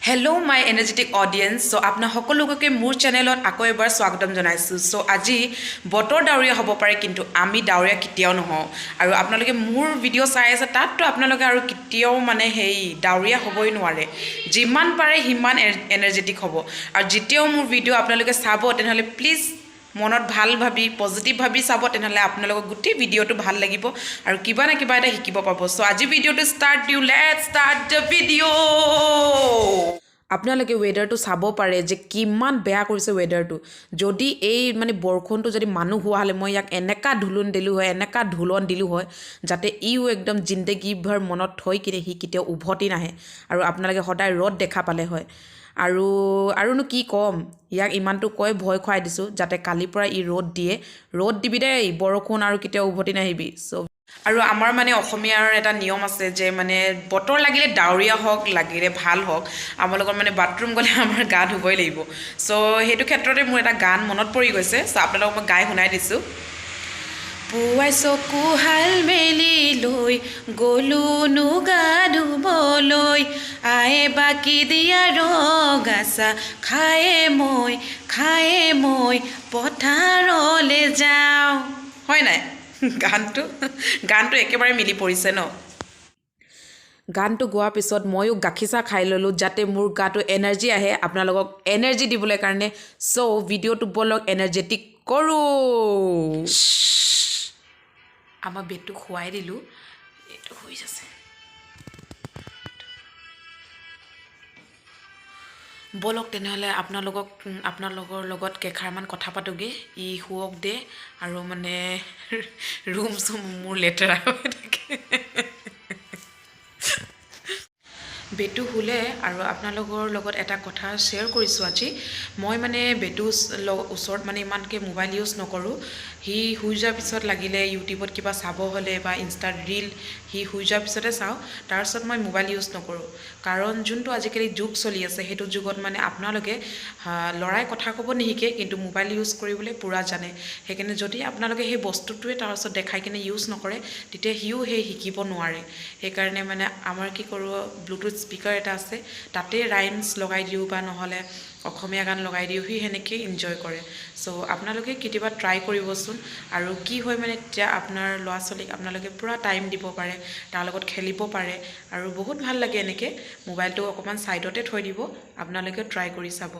Hello my energetic audience. So apna সকলোকে মোৰ চেনেলত আকৌ এবাৰ স্বাগতম জনাইছো. So আজি বতৰ ডাৱৰীয়া হ'ব পাৰে কিন্তু আমি ডাৱৰীয়া কেতিয়াও নহওঁ আৰু আপোনালোকে মোৰ ভিডিঅ' চাই আছে তাততো আপোনালোকে আৰু কেতিয়াও মানে হেই ডাৱৰীয়া হ'বই নোৱাৰে যিমান পাৰে হিমান এনাৰ্জেটিক হ'ব আৰু যেতিয়াও মোৰ ভিডিঅ' আপোনালোকে চাব তেনেহলে প্লিজ মনত ভাল ভাবি পজিটিভ ভাবি চাব তেনেহলে আপোনালোকক গুটি ভিডিঅ'টো ভাল লাগিব আৰু কিবা না কিবা এটা শিকিব পাব সো আজি ভিডিঅ'টো স্টাৰ্ট দিও লেটস স্টাৰ্ট দ্য ভিডিঅ' আপোনালোকে ওয়েদাৰটো চাব পাৰে যে কিমান বেয়া কৰিছে ওয়েদাৰটো যদি এই মানে বৰখনটো যদি মানুহ হোৱা হলে মই ইয়াক এনেকা ঢুলন দিলু হয় যাতে ইও একদম জিন্দগী ভৰ মনত থৈ কিনে হি কিতে উভতি নাহে আৰু আপোনালোকে সদায় ৰদ দেখা পালে হয় আৰুনো কি কম ইয়াক ইমানটো কৈ ভয় খুৱাই দিছো যাতে কালি পৰা ই ৰদ দিবি দেই বৰখুন আৰু কিতে উভতি নাহিবি সো আৰু আমাৰ মানে অসমীয়াৰ এটা নিয়ম আছে যে মানে বতৰ লাগিলে ডাৱৰীয়া হওক লাগিলে ভাল হওক আমাৰ লগত মানে বাথৰুম গলে আমাৰ গা ধুবই লাগিব সো হেতু ক্ষেত্ৰতে মোৰ এটা গান মনত পৰি গৈছে সো আপোনালোকক মই গাই শুনাই দিছো পুৱাই চকু হাল মেলি লৈ গলু নুগা ধুবলৈ আয়ে বাকি দিয়া ৰগাছা খায়ে মই পথাৰলৈ যাওঁ হয় নাই গানটো একেবাৰে মিলি পৰিছে ন গানটো গোৱাৰ পিছত ময়ো গাখীৰ খাই ললো যাতে মোৰ গাটো এনাৰ্জি আহে আপোনালোকক এনাৰ্জি দিবলৈ কাৰণে সো ভিডিঅ'টো বলক এনাৰ্জেটিক কৰো আমাৰ বেটটো খুৱাই দিলো এইটো হৈ আছে বলক তেনেহলে আপোনালোকৰ লগত কেখাৰমান কথা পাতোগে ই শুৱক দে আৰু মানে ৰুম মোৰ লেতেৰা হৈ থাকে বেটু হুলে আৰু আপোনালোকৰ লগত এটা কথা শ্বেয়াৰ কৰিছোঁ আজি মই মানে বেটু ওচৰত মানে ইমানকৈ মোবাইল ইউজ নকৰোঁ হি শুই যোৱাৰ পিছত লাগিলে ইউটিউবত কিবা চাব হ'লে বা ইনষ্টাত ৰীল হি শুই যোৱাৰ পিছতে চাওঁ তাৰপিছত মই মোবাইল ইউজ নকৰোঁ কাৰণ যোনটো আজিকালি যুগ চলি আছে সেইটো যুগত মানে আপোনালোকে লৰাই কথা ক'ব নিশিকে কিন্তু মোবাইল ইউজ কৰিবলৈ পুৰা জানে সেইকাৰণে যদি আপোনালোকে সেই বস্তুটোৱে তাৰ ওচৰত দেখাই কিনে ইউজ নকৰে তেতিয়া হিও সেই শিকিব নোৱাৰে সেইকাৰণে মানে আমাৰ কি কৰোঁ ব্লুটুথ স্পিকাৰ এটা আছে তাতে ৰাইমছ লগাই দিও বা নহলে অসমীয়া গান লগাই দিও হি হেনেকে এনজয় কৰে সো আপোনালোকে কেতিয়াবা ট্ৰাই কৰিবচোন আৰু কি হয় মানে তেতিয়া আপোনাৰ ল'ৰা ছোৱালীক আপোনালোকে পুৰা টাইম দিব পাৰে তাৰ লগত খেলিব পাৰে আৰু বহুত ভাল লাগে এনেকে মোবাইলটো অকমান সাইডতে থৈ দিব আপোনালোকে ট্ৰাই কৰি চাব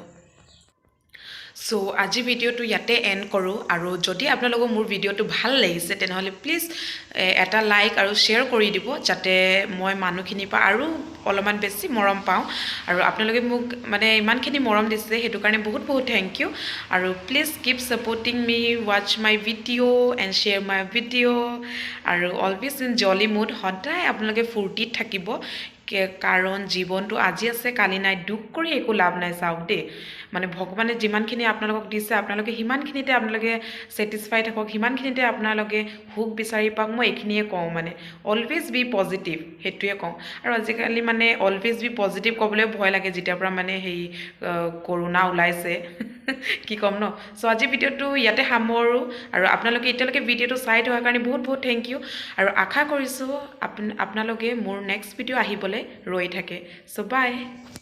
সো আজি ভিডিঅ'টো ইয়াতে এণ্ড কৰোঁ আৰু যদি আপোনালোকৰ মোৰ ভিডিঅ'টো ভাল লাগিছে তেনেহ'লে প্লিজ এটা লাইক আৰু শ্বেয়াৰ কৰি দিব যাতে মই মানুহখিনিৰ পৰা আৰু অলপমান বেছি মৰম পাওঁ আৰু আপোনালোকে মোক মানে ইমানখিনি মৰম দিছে সেইটো কাৰণে বহুত থেংক ইউ আৰু please keep supporting me watch my video' and share my video' আৰু অলৱেজ ইন জলি মুড সদায় আপোনালোকে ফূৰ্তিত থাকিব কাৰণ জীৱনটো আজি আছে কালি নাই দুখ কৰি একো লাভ নাই চাওক দেই মানে ভগৱানে যিমানখিনি আপোনালোকক দিছে আপোনালোকে সিমানখিনিতে আপোনালোকে ছেটিছফাই থাকক সিমানখিনিতে আপোনালোকে সুখ বিচাৰি পাওক মই এইখিনিয়ে কওঁ মানে অলৱেজ বি পজিটিভ সেইটোৱে কওঁ আৰু আজিকালি মানে অলৱেজ বি পজিটিভ ক'বলৈ ভয় লাগে যেতিয়াৰ পৰা মানে সেই কৰোণা ওলাইছে কি ক'ম ন সো আজি ভিডিঅ'টো ইয়াতে সামৰোঁ আৰু আপোনালোকে এতিয়ালৈকে ভিডিঅ'টো চাই থকাৰ কাৰণে বহুত থেংক ইউ আৰু আশা কৰিছোঁ আপোনালোকে মোৰ নেক্সট ভিডিঅ' আহিবলৈ ৰৈ থাকে সো বাই